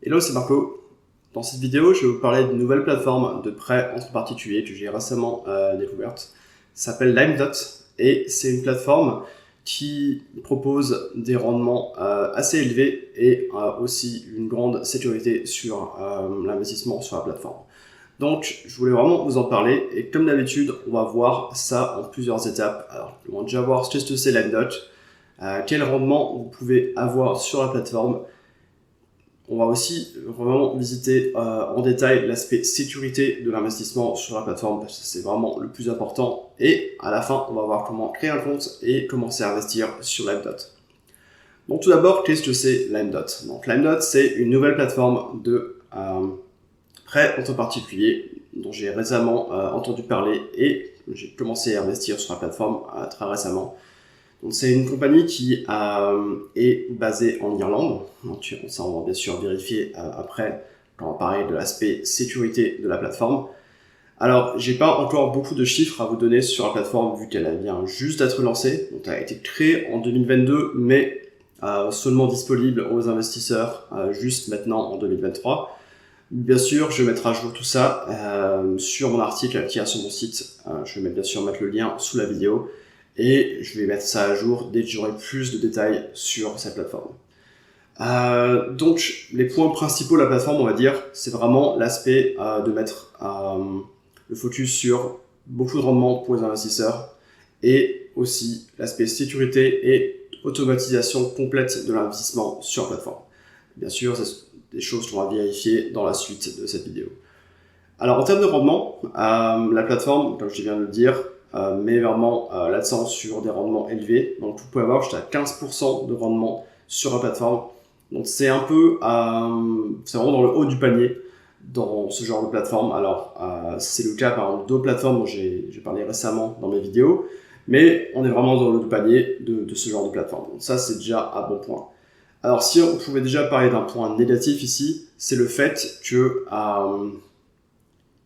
Hello, c'est Marco. Dans cette vidéo, je vais vous parler d'une nouvelle plateforme de prêt entre particuliers que j'ai récemment découverte. Ça s'appelle LimeDot et c'est une plateforme qui propose des rendements assez élevés et aussi une grande sécurité sur l'investissement sur la plateforme. Donc, je voulais vraiment vous en parler et comme d'habitude, on va voir ça en plusieurs étapes. Alors, on va déjà voir qu'est-ce que c'est LimeDot, quel rendement vous pouvez avoir sur la plateforme. On va aussi vraiment visiter en détail l'aspect sécurité de l'investissement sur la plateforme parce que c'est vraiment le plus important. Et à la fin, on va voir comment créer un compte et commencer à investir sur LimeDot. Donc tout d'abord, qu'est-ce que c'est LimeDot? Donc LimeDot, c'est une nouvelle plateforme de prêt entre particuliers dont j'ai récemment entendu parler et j'ai commencé à investir sur la plateforme très récemment. Donc, c'est une compagnie qui est basée en Irlande. Donc, ça, on va bien sûr vérifier après quand on va parler de l'aspect sécurité de la plateforme. Alors, j'ai pas encore beaucoup de chiffres à vous donner sur la plateforme vu qu'elle vient juste d'être lancée. Donc, elle a été créée en 2022, mais seulement disponible aux investisseurs juste maintenant en 2023. Bien sûr, je vais mettre à jour tout ça sur mon article qui est sur mon site. Je vais bien sûr mettre le lien sous la vidéo. Et je vais mettre ça à jour dès que j'aurai plus de détails sur cette plateforme. Donc, les points principaux de la plateforme, on va dire, c'est vraiment l'aspect de mettre le focus sur beaucoup de rendement pour les investisseurs et aussi l'aspect sécurité et automatisation complète de l'investissement sur la plateforme. Bien sûr, c'est des choses qu'on va vérifier dans la suite de cette vidéo. Alors, en termes de rendement, la plateforme, comme je viens de le dire, met vraiment l'accent sur des rendements élevés. Donc, vous pouvez avoir jusqu'à 15% de rendement sur la plateforme. Donc, c'est un peu, c'est vraiment dans le haut du panier dans ce genre de plateforme. Alors, c'est le cas par exemple d'autres plateformes dont j'ai parlé récemment dans mes vidéos, mais on est vraiment dans le haut du panier de ce genre de plateforme. Donc, ça, c'est déjà un bon point. Alors, si on pouvait déjà parler d'un point négatif ici, c'est le fait que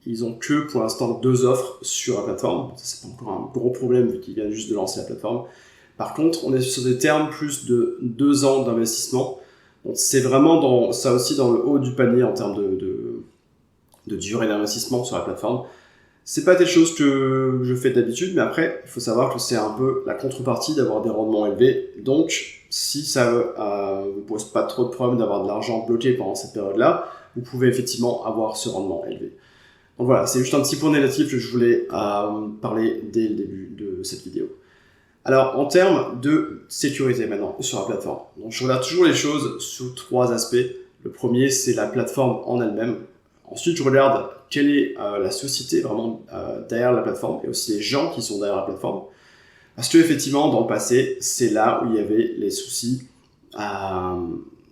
ils ont que pour l'instant 2 offres sur la plateforme. Ça, c'est pas encore un gros problème vu qu'ils viennent juste de lancer la plateforme. Par contre, on est sur des termes plus de 2 ans d'investissement. Donc c'est vraiment ça aussi dans le haut du panier en termes de durée d'investissement sur la plateforme. C'est pas des choses que je fais d'habitude, mais après, il faut savoir que c'est un peu la contrepartie d'avoir des rendements élevés. Donc, si ça vous pose pas trop de problème d'avoir de l'argent bloqué pendant cette période-là, vous pouvez effectivement avoir ce rendement élevé. Donc voilà, c'est juste un petit point négatif que je voulais parler dès le début de cette vidéo. Alors, en termes de sécurité maintenant sur la plateforme, donc je regarde toujours les choses sous 3 aspects. Le premier, c'est la plateforme en elle-même. Ensuite, je regarde quelle est la société vraiment derrière la plateforme et aussi les gens qui sont derrière la plateforme. Parce que effectivement, dans le passé, c'est là où il y avait les soucis.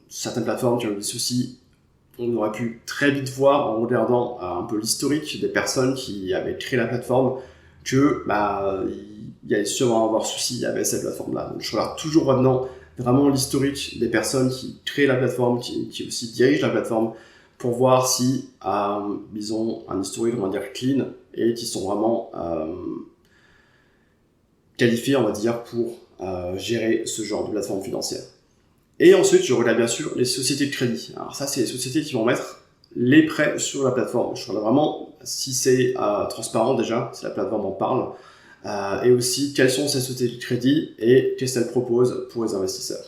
Certaines plateformes qui ont eu des soucis. On aurait pu très vite voir en regardant un peu l'historique des personnes qui avaient créé la plateforme que il y allait sûrement avoir souci avec cette plateforme-là. Donc je regarde toujours maintenant vraiment l'historique des personnes qui créent la plateforme, qui aussi dirigent la plateforme, pour voir si ils ont un historique, on va dire, clean et qui sont vraiment qualifiés, on va dire, pour gérer ce genre de plateforme financière. Et ensuite, je regarde bien sûr les sociétés de crédit. Alors ça, c'est les sociétés qui vont mettre les prêts sur la plateforme. Je regarde vraiment si c'est transparent déjà, si la plateforme en parle, et aussi quelles sont ces sociétés de crédit et qu'est-ce qu'elles proposent pour les investisseurs.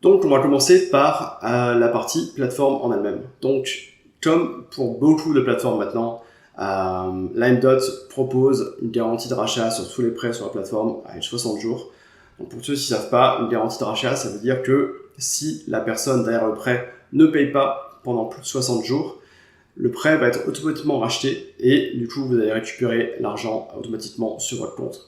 Donc, on va commencer par la partie plateforme en elle-même. Donc, comme pour beaucoup de plateformes maintenant, LimeDot propose une garantie de rachat sur tous les prêts sur la plateforme avec 60 jours. Donc pour ceux qui ne savent pas, une garantie de rachat, ça veut dire que si la personne derrière le prêt ne paye pas pendant plus de 60 jours, le prêt va être automatiquement racheté et du coup, vous allez récupérer l'argent automatiquement sur votre compte.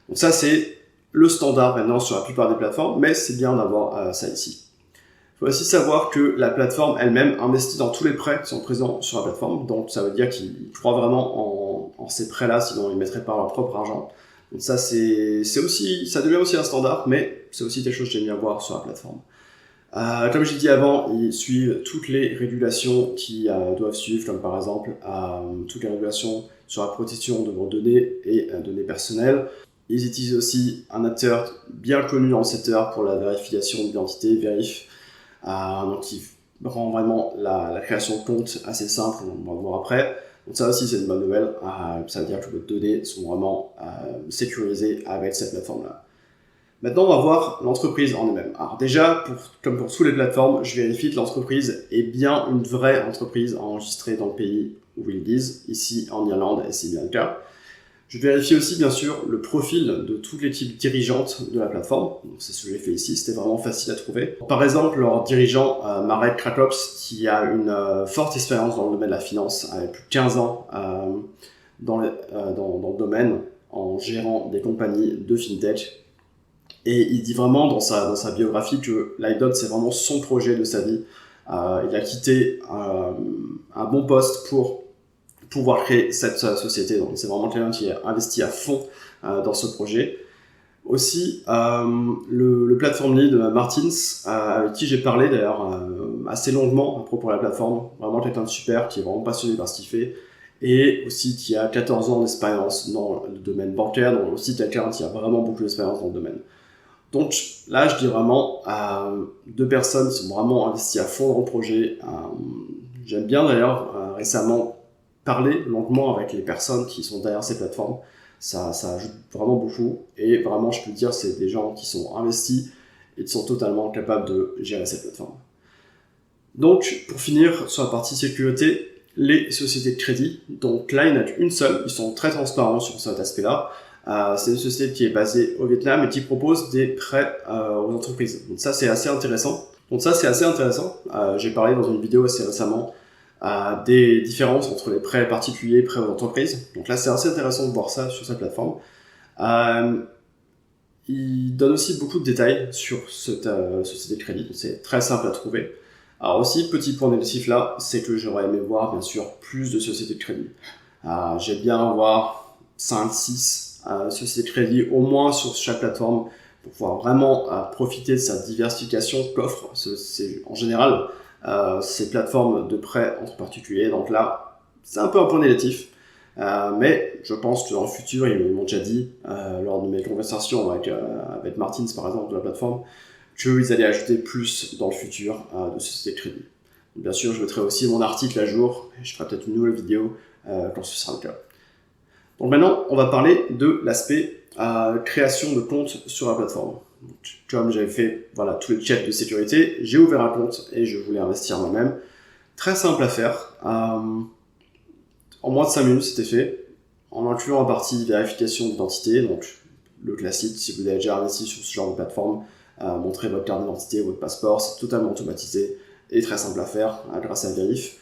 Donc ça, c'est le standard maintenant sur la plupart des plateformes, mais c'est bien d'avoir ça ici. Il faut aussi savoir que la plateforme elle-même investit dans tous les prêts qui sont présents sur la plateforme. Donc ça veut dire qu'ils croient vraiment en ces prêts-là, sinon ils ne mettraient pas leur propre argent. Donc ça, ça devient aussi un standard, mais c'est aussi quelque chose que j'aime bien voir sur la plateforme. Comme j'ai dit avant, ils suivent toutes les régulations qui doivent suivre, comme par exemple toutes les régulations sur la protection de vos données et données personnelles. Ils utilisent aussi un acteur bien connu dans le secteur pour la vérification d'identité, Verif. Donc ils rend vraiment la création de compte assez simple, on va le voir après. Donc ça aussi c'est une bonne nouvelle, ça veut dire que vos données sont vraiment sécurisées avec cette plateforme-là. Maintenant, on va voir l'entreprise en elle-même. Alors déjà, comme pour toutes les plateformes, je vérifie que l'entreprise est bien une vraie entreprise enregistrée dans le pays où ils disent, ici en Irlande, et c'est bien le cas. Je vérifie aussi, bien sûr, le profil de toute l'équipe dirigeante de la plateforme. C'est ce que j'ai fait ici, c'était vraiment facile à trouver. Par exemple, leur dirigeant, Marek Kraklops, qui a une forte expérience dans le domaine de la finance, avec plus de 15 ans dans le domaine, en gérant des compagnies de fintech. Et il dit vraiment dans sa biographie que LiveDot, c'est vraiment son projet de sa vie. Il a quitté un bon poste pour pouvoir créer cette société. Donc c'est vraiment quelqu'un qui a investi à fond dans ce projet. Aussi, le platform lead Martins, avec qui j'ai parlé d'ailleurs assez longuement à propos de la plateforme, vraiment quelqu'un de super, qui est vraiment passionné par ce qu'il fait, et aussi qui a 14 ans d'expérience dans le domaine bancaire, donc aussi quelqu'un qui a vraiment beaucoup d'expérience dans le domaine. Donc là, je dis vraiment, deux personnes qui sont vraiment investies à fond dans le projet. J'aime bien d'ailleurs récemment parler longuement avec les personnes qui sont derrière ces plateformes. Ça ajoute vraiment beaucoup. Et vraiment, je peux dire, c'est des gens qui sont investis et qui sont totalement capables de gérer cette plateforme. Donc, pour finir sur la partie sécurité, les sociétés de crédit. Donc là, il n'y en a qu'une seule. Ils sont très transparents sur cet aspect-là. C'est une société qui est basée au Vietnam et qui propose des prêts aux entreprises. Donc ça, c'est assez intéressant. J'ai parlé dans une vidéo assez récemment des différences entre les prêts particuliers et prêts aux entreprises. Donc là, c'est assez intéressant de voir ça sur cette plateforme. Il donne aussi beaucoup de détails sur cette société de crédit. Donc c'est très simple à trouver. Alors aussi, petit point négatif là, c'est que j'aurais aimé voir, bien sûr, plus de sociétés de crédit. J'aime bien voir 5, 6 sociétés de crédit au moins sur chaque plateforme pour pouvoir vraiment profiter de sa diversification qu'offre en général ces plateformes de prêt entre particuliers. Donc là, c'est un peu un point négatif, mais je pense que dans le futur, ils m'ont déjà dit lors de mes conversations avec Martins par exemple de la plateforme, qu'ils allaient ajouter plus dans le futur de sociétés de crédit. Bien sûr, je mettrai aussi mon article à jour et je ferai peut-être une nouvelle vidéo quand ce sera le cas. Donc maintenant, on va parler de l'aspect création de compte sur la plateforme. Donc, comme j'avais fait tous les checks de sécurité, j'ai ouvert un compte et je voulais investir moi-même. Très simple à faire. En moins de 5 minutes, c'était fait. En incluant la partie vérification d'identité, donc le classique, si vous avez déjà investi sur ce genre de plateforme, montrer votre carte d'identité, votre passeport, c'est totalement automatisé et très simple à faire grâce à Verif.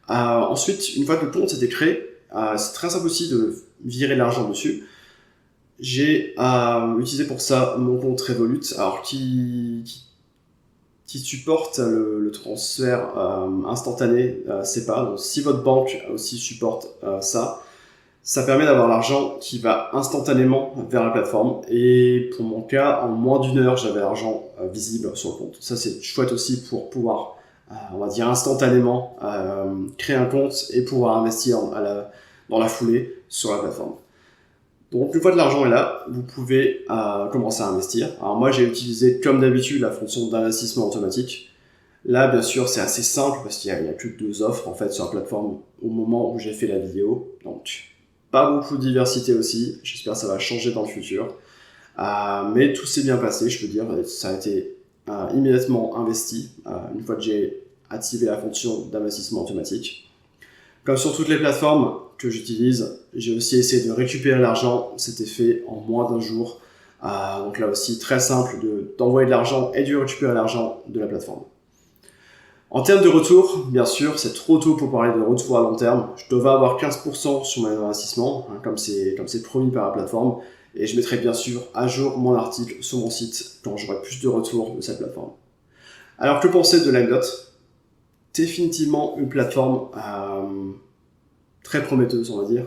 Ensuite, une fois que le compte était créé, c'est très simple aussi de virer l'argent dessus. J'ai utilisé pour ça mon compte Revolut, alors qui supporte le transfert instantané SEPA. Donc si votre banque aussi supporte ça permet d'avoir l'argent qui va instantanément vers la plateforme. Et pour mon cas, en moins d'une heure, j'avais l'argent visible sur le compte. Ça, c'est chouette aussi pour pouvoir, on va dire instantanément, créer un compte et pouvoir investir dans la foulée sur la plateforme. Donc une fois que l'argent est là, vous pouvez commencer à investir. Alors moi, j'ai utilisé comme d'habitude la fonction d'investissement automatique. Là, bien sûr, c'est assez simple parce qu'il n'y a que 2 offres en fait sur la plateforme au moment où j'ai fait la vidéo. Donc pas beaucoup de diversité aussi, j'espère que ça va changer dans le futur. Mais tout s'est bien passé, je peux dire, ça a été immédiatement investi une fois que j'ai activé la fonction d'investissement automatique. Comme sur toutes les plateformes que j'utilise, j'ai aussi essayé de récupérer l'argent, c'était fait en moins d'un jour. Donc là aussi, très simple d'envoyer de l'argent et de récupérer l'argent de la plateforme. En termes de retour, bien sûr, c'est trop tôt pour parler de retour à long terme. Je devais avoir 15% sur mon investissement, comme c'est promis par la plateforme. Et je mettrai bien sûr à jour mon article sur mon site quand j'aurai plus de retours de cette plateforme. Alors, que penser de LiveDot ? Définitivement une plateforme très prometteuse, on va dire.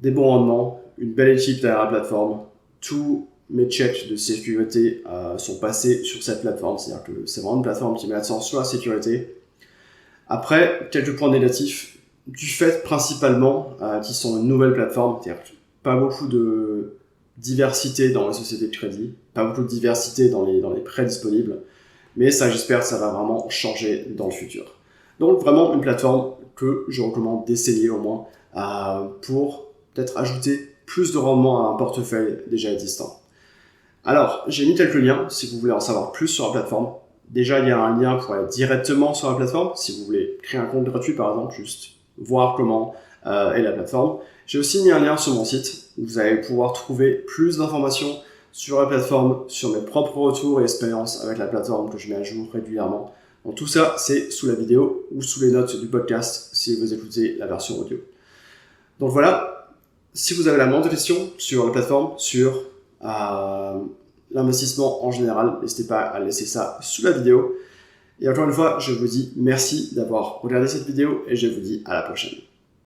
Des bons rendements, une belle équipe derrière la plateforme. Tous mes checks de sécurité sont passés sur cette plateforme. C'est-à-dire que c'est vraiment une plateforme qui met l'accent sur la sécurité. Après, quelques points négatifs. Du fait principalement qu'ils sont une nouvelle plateforme, c'est-à-dire pas beaucoup de diversité dans les sociétés de crédit, pas beaucoup de diversité dans les prêts disponibles. mais ça, j'espère que ça va vraiment changer dans le futur. Donc vraiment une plateforme que je recommande d'essayer au moins pour peut-être ajouter plus de rendement à un portefeuille déjà existant. Alors, j'ai mis quelques liens si vous voulez en savoir plus sur la plateforme. Déjà, il y a un lien pour aller directement sur la plateforme, si vous voulez créer un compte gratuit par exemple, juste voir comment est la plateforme. J'ai aussi mis un lien sur mon site où vous allez pouvoir trouver plus d'informations sur la plateforme, sur mes propres retours et expériences avec la plateforme que je mets à jour régulièrement. Donc tout ça, c'est sous la vidéo ou sous les notes du podcast si vous écoutez la version audio. Donc voilà, si vous avez la moindre question sur la plateforme, sur l'investissement en général, n'hésitez pas à laisser ça sous la vidéo. Et encore une fois, je vous dis merci d'avoir regardé cette vidéo et je vous dis à la prochaine.